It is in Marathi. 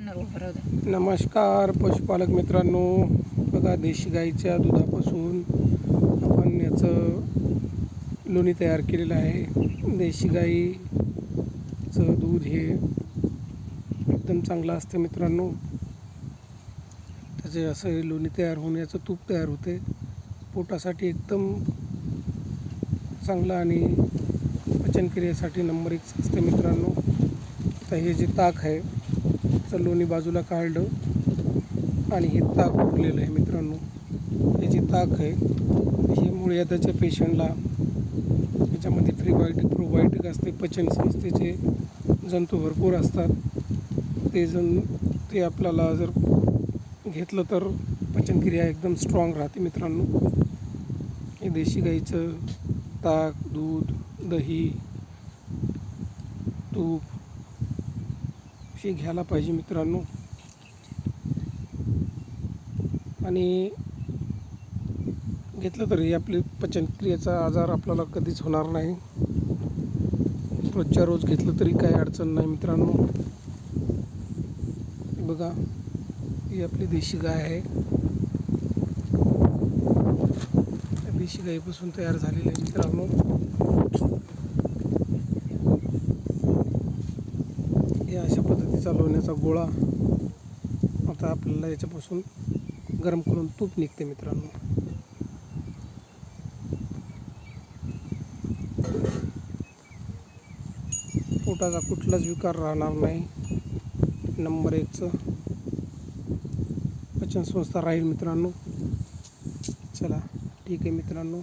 नमस्कार पशुपालक मित्रांनो, बघा देशी गाईच्या दुधापासून आपण याचं लोणी तयार केलेलं आहे। देशी गाईचं दूध हे एकदम चांगलं असतं मित्रांनो। त्याचे असं लोणी तयार होऊन याचं तूप तयार होते, पोटासाठी एकदम चांगलं आणि पचनक्रियेसाठी नंबर 1 असते मित्रांनो। तर हे जे ताक आहे त्याचं लोणी बाजूला काढलं आणि हे ताक उरलेलं आहे मित्रांनो। हे जे ताक आहे हे मूळव्याधाच्या पेशंटला, याच्यामध्ये प्रोबायोटिक असते, पचन संस्थेचे जंतू भरपूर असतात। ते आपल्याला जर घेतलं तर पचनक्रिया एकदम स्ट्रॉंग राहते मित्रांनो। हे देशी गाईचं ताक, दूध, दही, तूप हे घ्यायला पाहिजे मित्रांनो। आणि घेतलं तरी आपली पचनक्रियेचा आजार आपल्याला कधीच होणार नाही। रोजच्या रोज घेतलं तरी काही अडचण नाही मित्रांनो। बघा, ही आपली देशी गाय आहे, देशी गाईपासून तयार झालेली आहे मित्रांनो। या अशा पद्धतीचा लोण्याचा गोळा आता आपल्याला याच्यापासून गरम करून तूप निघते मित्रांनो। पोटाचा कुठलाच विकार राहणार नाही, नंबर 1चं पचनसंस्था राहील मित्रांनो। चला ठीक आहे मित्रांनो।